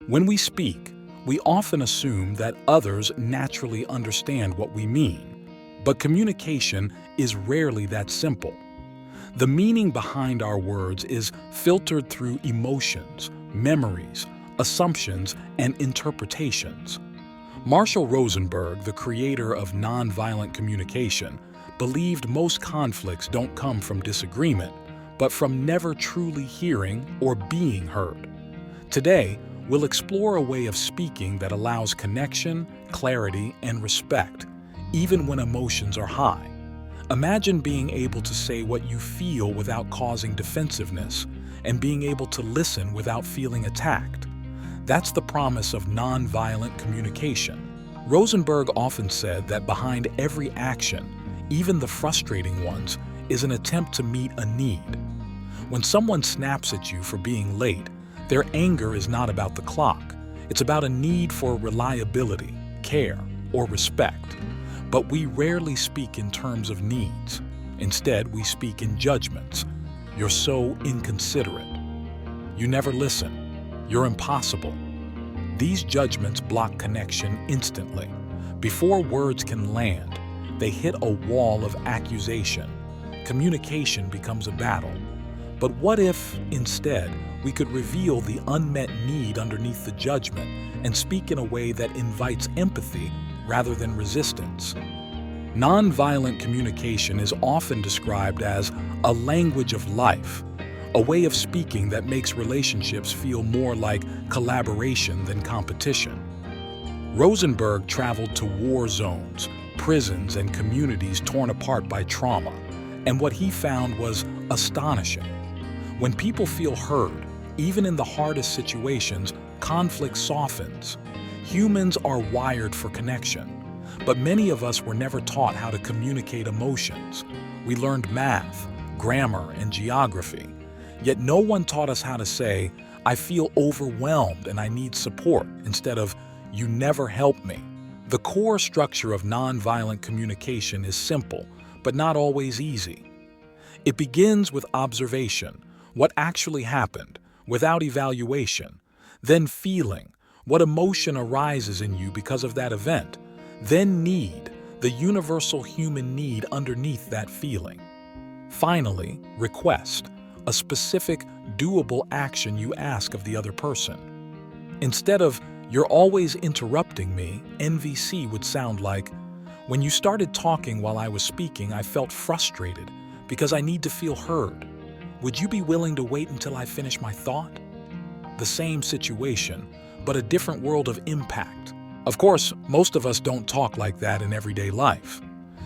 When we speak, we often assume that others naturally understand what we mean, but communication is rarely that simple. The meaning behind our words is filtered through emotions, memories, assumptions, and interpretations. Marshall Rosenberg, the creator of Nonviolent Communication, believed most conflicts don't come from disagreement, but from never truly hearing or being heard. Today, we'll explore a way of speaking that allows connection, clarity, and respect, even when emotions are high. Imagine being able to say what you feel without causing defensiveness, and being able to listen without feeling attacked. That's the promise of nonviolent communication. Rosenberg often said that behind every action, even the frustrating ones, is an attempt to meet a need. When someone snaps at you for being late, their anger is not about the clock. It's about a need for reliability, care, or respect. But we rarely speak in terms of needs. Instead, we speak in judgments. You're so inconsiderate. You never listen. You're impossible. These judgments block connection instantly. Before words can land, they hit a wall of accusation. Communication becomes a battle. But what if, instead, we could reveal the unmet need underneath the judgment and speak in a way that invites empathy rather than resistance? Nonviolent communication is often described as a language of life, a way of speaking that makes relationships feel more like collaboration than competition. Rosenberg traveled to war zones, prisons, and communities torn apart by trauma, and what he found was astonishing. When people feel heard, even in the hardest situations, conflict softens. Humans are wired for connection, but many of us were never taught how to communicate emotions. We learned math, grammar, and geography, yet no one taught us how to say, "I feel overwhelmed and I need support," instead of, "You never help me." The core structure of nonviolent communication is simple, but not always easy. It begins with observation, what actually happened, without evaluation, then feeling, what emotion arises in you because of that event, then need, the universal human need underneath that feeling. Finally, request, a specific, doable action you ask of the other person. Instead of, "You're always interrupting me," NVC would sound like, "When you started talking while I was speaking, I felt frustrated because I need to feel heard. Would you be willing to wait until I finish my thought?" The same situation, but a different world of impact. Of course, most of us don't talk like that in everyday life.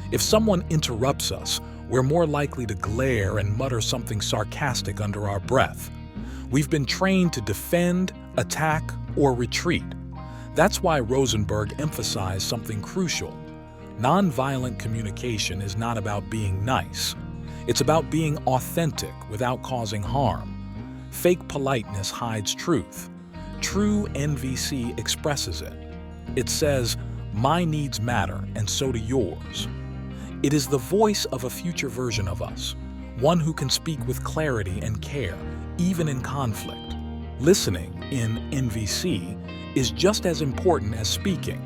If someone interrupts us, we're more likely to glare and mutter something sarcastic under our breath. We've been trained to defend, attack, or retreat. That's why Rosenberg emphasized something crucial. Nonviolent communication is not about being nice. It's about being authentic without causing harm. Fake politeness hides truth. True NVC expresses it. It says, "My needs matter, and so do yours." It is the voice of a future version of us, one who can speak with clarity and care, even in conflict. Listening, in NVC, is just as important as speaking.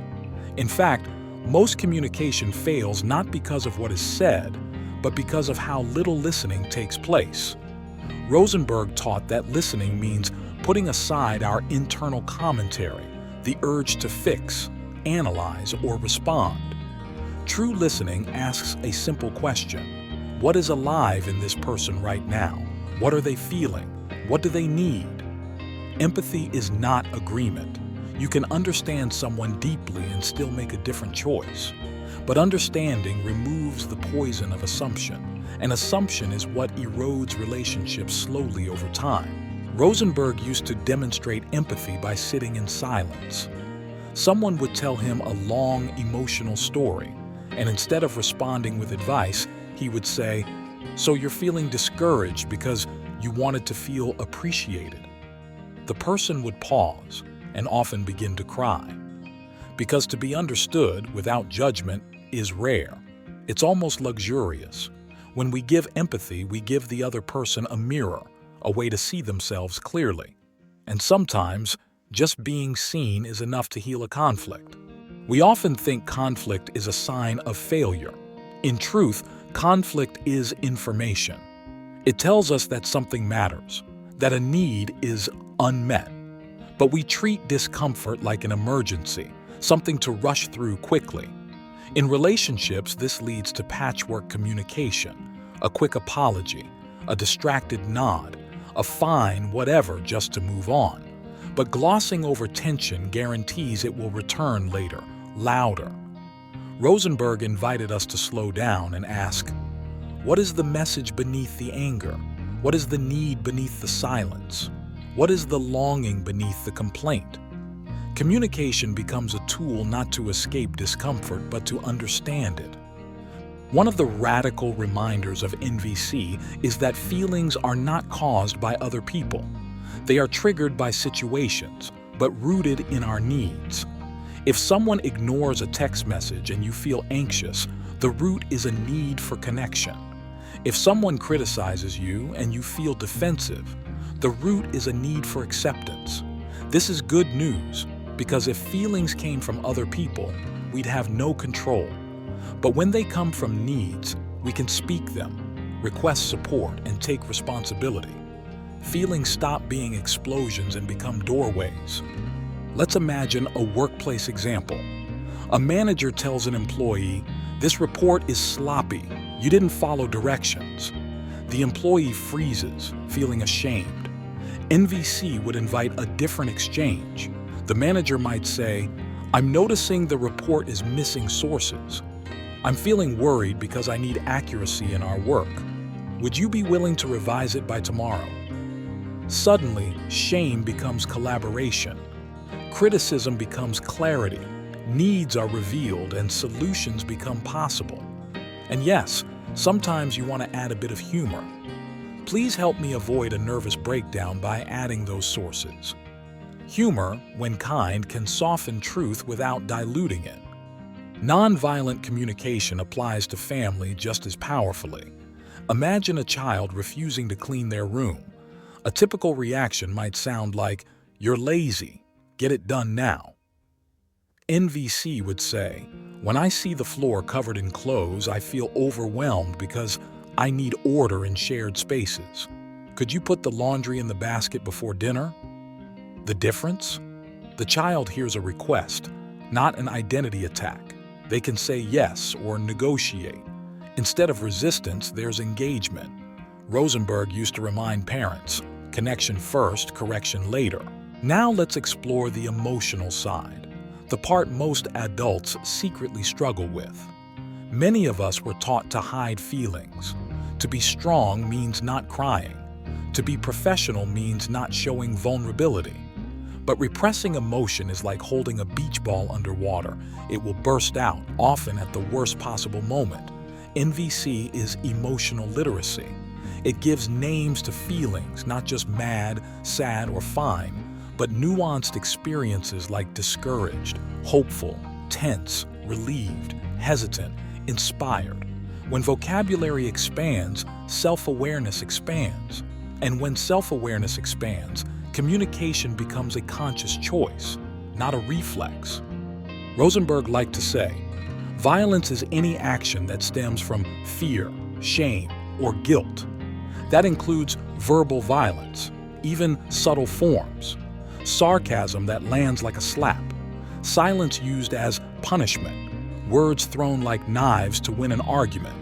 In fact, most communication fails not because of what is said, but because of how little listening takes place. Rosenberg taught that listening means putting aside our internal commentary, the urge to fix, analyze, or respond. True listening asks a simple question. What is alive in this person right now? What are they feeling? What do they need? Empathy is not agreement. You can understand someone deeply and still make a different choice. But understanding removes the poison of assumption, and assumption is what erodes relationships slowly over time. Rosenberg used to demonstrate empathy by sitting in silence. Someone would tell him a long, emotional story, and instead of responding with advice, he would say, "So you're feeling discouraged because you wanted to feel appreciated." The person would pause and often begin to cry. Because to be understood without judgment is rare. It's almost luxurious. When we give empathy, we give the other person a mirror, a way to see themselves clearly. And sometimes, just being seen is enough to heal a conflict. We often think conflict is a sign of failure. In truth, conflict is information. It tells us that something matters, that a need is unmet. But we treat discomfort like an emergency, something to rush through quickly. In relationships, this leads to patchwork communication, a quick apology, a distracted nod, a fine whatever just to move on. But glossing over tension guarantees it will return later, louder. Rosenberg invited us to slow down and ask, what is the message beneath the anger? What is the need beneath the silence? What is the longing beneath the complaint? Communication becomes a tool not to escape discomfort, but to understand it. One of the radical reminders of NVC is that feelings are not caused by other people. They are triggered by situations, but rooted in our needs. If someone ignores a text message and you feel anxious, the root is a need for connection. If someone criticizes you and you feel defensive, the root is a need for acceptance. This is good news, because if feelings came from other people, we'd have no control. But when they come from needs, we can speak them, request support, and take responsibility. Feelings stop being explosions and become doorways. Let's imagine a workplace example. A manager tells an employee, "This report is sloppy. You didn't follow directions." The employee freezes, feeling ashamed. NVC would invite a different exchange. The manager might say, "I'm noticing the report is missing sources. I'm feeling worried because I need accuracy in our work. Would you be willing to revise it by tomorrow?" Suddenly, shame becomes collaboration. Criticism becomes clarity. Needs are revealed and solutions become possible. And yes, sometimes you want to add a bit of humor. Please help me avoid a nervous breakdown by adding those sources. Humor, when kind, can soften truth without diluting it. Nonviolent communication applies to family just as powerfully. Imagine a child refusing to clean their room. A typical reaction might sound like, "You're lazy. Get it done now." NVC would say, "When I see the floor covered in clothes, I feel overwhelmed because I need order in shared spaces. Could you put the laundry in the basket before dinner?" The difference? The child hears a request, not an identity attack. They can say yes or negotiate. Instead of resistance, there's engagement. Rosenberg used to remind parents, connection first, correction later. Now let's explore the emotional side, the part most adults secretly struggle with. Many of us were taught to hide feelings. To be strong means not crying. To be professional means not showing vulnerability. But repressing emotion is like holding a beach ball underwater. It will burst out, often at the worst possible moment. NVC is emotional literacy. It gives names to feelings, not just mad, sad, or fine, but nuanced experiences like discouraged, hopeful, tense, relieved, hesitant, inspired. When vocabulary expands, self-awareness expands. And when self-awareness expands, communication becomes a conscious choice, not a reflex. Rosenberg liked to say, violence is any action that stems from fear, shame, or guilt. That includes verbal violence, even subtle forms, sarcasm that lands like a slap, silence used as punishment, words thrown like knives to win an argument.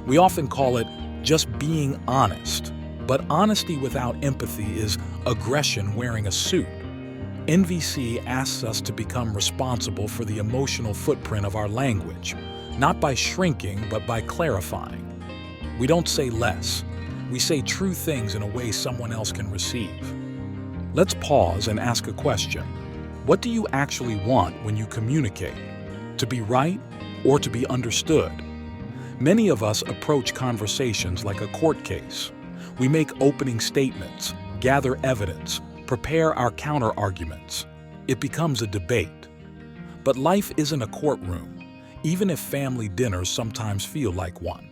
We often call it just being honest. But honesty without empathy is aggression wearing a suit. NVC asks us to become responsible for the emotional footprint of our language, not by shrinking, but by clarifying. We don't say less. We say true things in a way someone else can receive. Let's pause and ask a question. What do you actually want when you communicate? To be right or to be understood? Many of us approach conversations like a court case. We make opening statements, gather evidence, prepare our counter-arguments. It becomes a debate. But life isn't a courtroom, even if family dinners sometimes feel like one.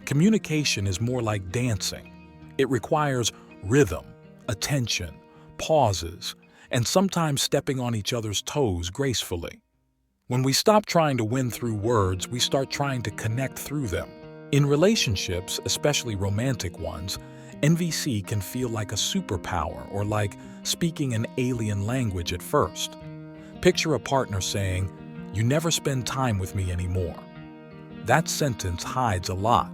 Communication is more like dancing. It requires rhythm, attention, pauses, and sometimes stepping on each other's toes gracefully. When we stop trying to win through words, we start trying to connect through them. In relationships, especially romantic ones, NVC can feel like a superpower or like speaking an alien language at first. Picture a partner saying, "You never spend time with me anymore." That sentence hides a lot.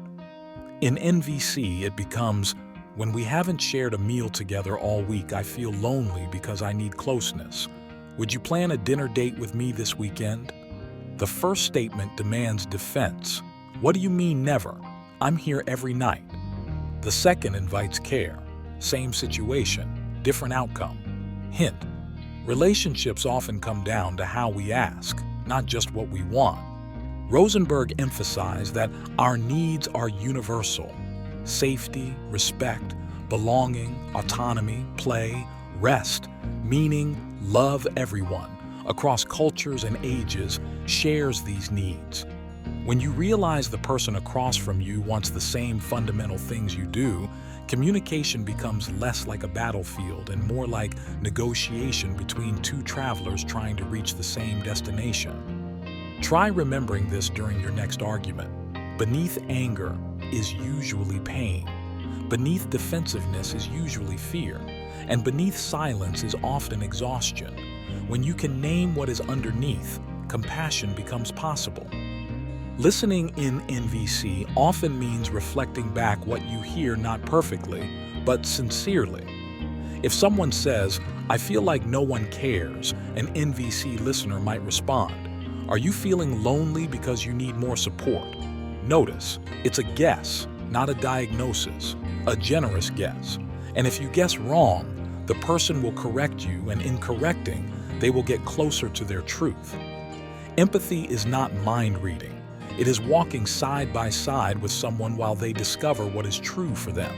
In NVC, it becomes, "When we haven't shared a meal together all week, I feel lonely because I need closeness. Would you plan a dinner date with me this weekend?" The first statement demands defense. "What do you mean never? I'm here every night." The second invites care. Same situation, different outcome. Hint: relationships often come down to how we ask, not just what we want. Rosenberg emphasized that our needs are universal. Safety, respect, belonging, autonomy, play, rest, meaning, love. Everyone, across cultures and ages, shares these needs. When you realize the person across from you wants the same fundamental things you do, communication becomes less like a battlefield and more like negotiation between two travelers trying to reach the same destination. Try remembering this during your next argument. Beneath anger is usually pain. Beneath defensiveness is usually fear. And beneath silence is often exhaustion. When you can name what is underneath, compassion becomes possible. Listening in NVC often means reflecting back what you hear, not perfectly, but sincerely. If someone says, "I feel like no one cares," an NVC listener might respond, "Are you feeling lonely because you need more support?" Notice, it's a guess, not a diagnosis, a generous guess. And if you guess wrong, the person will correct you, and in correcting, they will get closer to their truth. Empathy is not mind reading. It is walking side by side with someone while they discover what is true for them.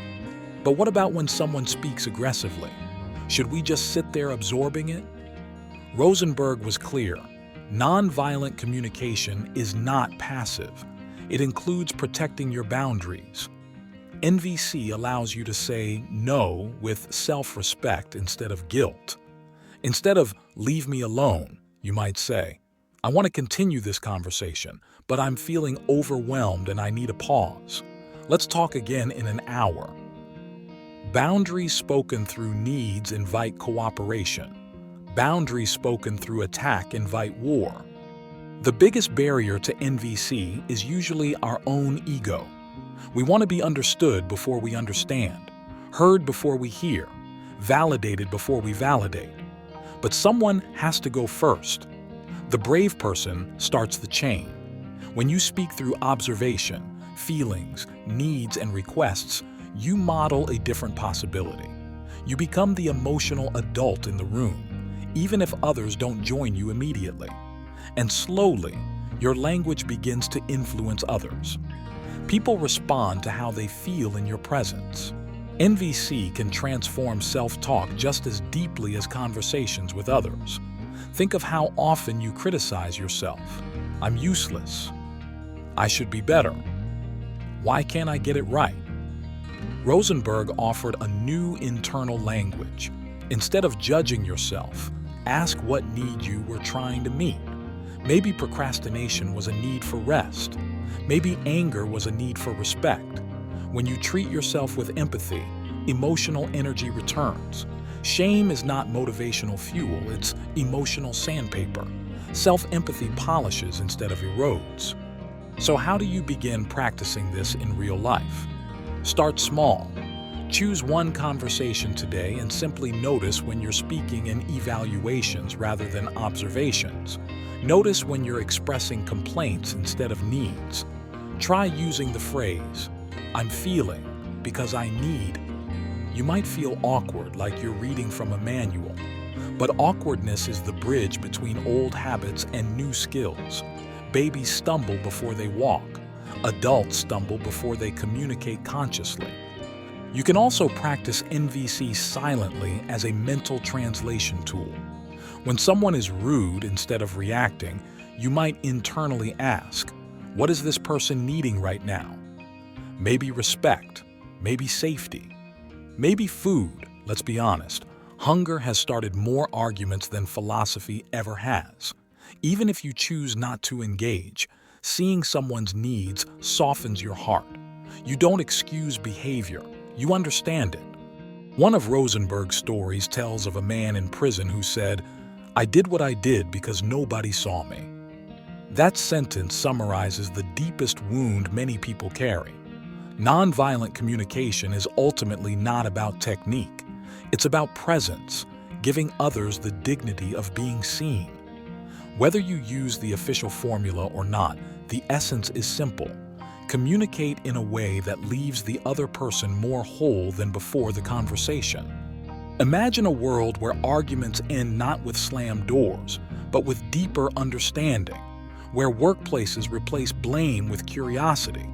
But what about when someone speaks aggressively? Should we just sit there absorbing it? Rosenberg was clear. Nonviolent communication is not passive. It includes protecting your boundaries. NVC allows you to say no with self-respect instead of guilt. Instead of "leave me alone," you might say, "I want to continue this conversation, but I'm feeling overwhelmed and I need a pause. Let's talk again in an hour." Boundaries spoken through needs invite cooperation. Boundaries spoken through attack invite war. The biggest barrier to NVC is usually our own ego. We want to be understood before we understand, heard before we hear, validated before we validate. But someone has to go first. The brave person starts the chain. When you speak through observation, feelings, needs, and requests, you model a different possibility. You become the emotional adult in the room, even if others don't join you immediately. And slowly, your language begins to influence others. People respond to how they feel in your presence. NVC can transform self-talk just as deeply as conversations with others. Think of how often you criticize yourself. "I'm useless. I should be better. Why can't I get it right?" Rosenberg offered a new internal language. Instead of judging yourself, ask what need you were trying to meet. Maybe procrastination was a need for rest. Maybe anger was a need for respect. When you treat yourself with empathy, emotional energy returns. Shame is not motivational fuel, it's emotional sandpaper. Self-empathy polishes instead of erodes. So how do you begin practicing this in real life? Start small. Choose one conversation today and simply notice when you're speaking in evaluations rather than observations. Notice when you're expressing complaints instead of needs. Try using the phrase, "I'm feeling because I need." You might feel awkward, like you're reading from a manual. But awkwardness is the bridge between old habits and new skills. Babies stumble before they walk. Adults stumble before they communicate consciously. You can also practice NVC silently as a mental translation tool. When someone is rude, instead of reacting, you might internally ask, "What is this person needing right now?" Maybe respect, maybe safety, maybe food. Let's be honest. Hunger has started more arguments than philosophy ever has. Even if you choose not to engage, seeing someone's needs softens your heart. You don't excuse behavior, you understand it. One of Rosenberg's stories tells of a man in prison who said, "I did what I did because nobody saw me." That sentence summarizes the deepest wound many people carry. Nonviolent communication is ultimately not about technique. It's about presence, giving others the dignity of being seen. Whether you use the official formula or not, the essence is simple. Communicate in a way that leaves the other person more whole than before the conversation. Imagine a world where arguments end not with slammed doors, but with deeper understanding, where workplaces replace blame with curiosity,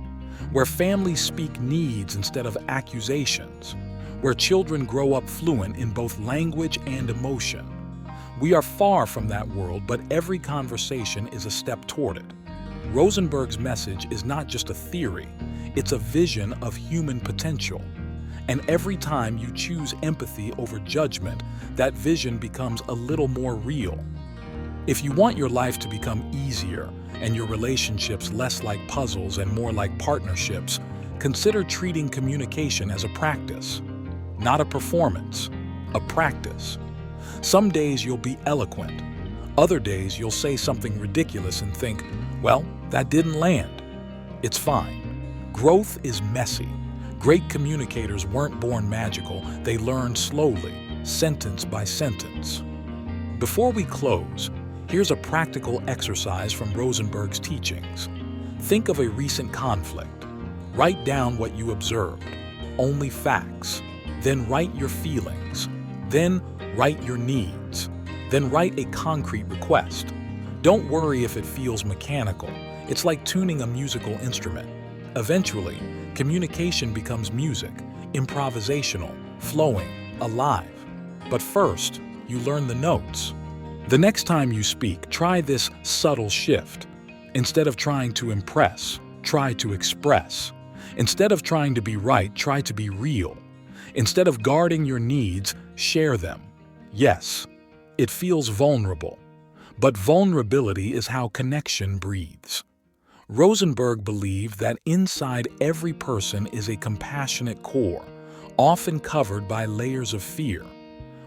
where families speak needs instead of accusations, where children grow up fluent in both language and emotion. We are far from that world, but every conversation is a step toward it. Rosenberg's message is not just a theory, it's a vision of human potential. And every time you choose empathy over judgment, that vision becomes a little more real. If you want your life to become easier and your relationships less like puzzles and more like partnerships, consider treating communication as a practice. Not a performance, a practice. Some days you'll be eloquent. Other days you'll say something ridiculous and think, well, that didn't land. It's fine. Growth is messy. Great communicators weren't born magical. They learned slowly, sentence by sentence. Before we close, here's a practical exercise from Rosenberg's teachings. Think of a recent conflict. Write down what you observed, only facts. Then write your feelings. Then write your needs. Then write a concrete request. Don't worry if it feels mechanical. It's like tuning a musical instrument. Eventually, communication becomes music, improvisational, flowing, alive. But first, you learn the notes. The next time you speak, try this subtle shift. Instead of trying to impress, try to express. Instead of trying to be right, try to be real. Instead of guarding your needs, share them. Yes, it feels vulnerable, but vulnerability is how connection breathes. Rosenberg believed that inside every person is a compassionate core, often covered by layers of fear.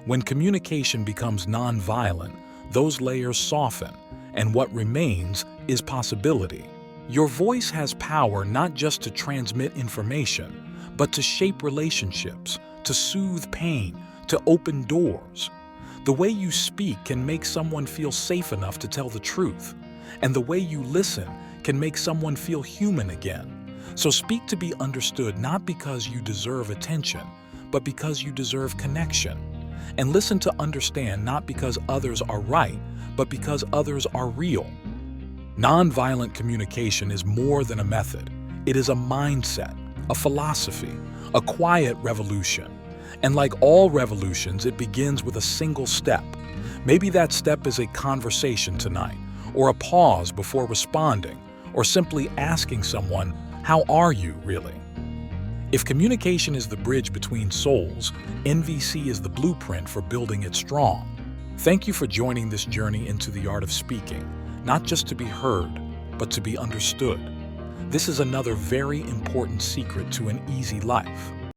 When communication becomes nonviolent, those layers soften, and what remains is possibility. Your voice has power not just to transmit information, but to shape relationships, to soothe pain, to open doors. The way you speak can make someone feel safe enough to tell the truth, and the way you listen can make someone feel human again. So speak to be understood, not because you deserve attention, but because you deserve connection. And listen to understand, not because others are right, but because others are real. Nonviolent communication is more than a method. It is a mindset, a philosophy, a quiet revolution. And like all revolutions, it begins with a single step. Maybe that step is a conversation tonight, or a pause before responding, or simply asking someone, "How are you, really?" If communication is the bridge between souls, NVC is the blueprint for building it strong. Thank you for joining this journey into the art of speaking, not just to be heard, but to be understood. This is another very important secret to an easy life.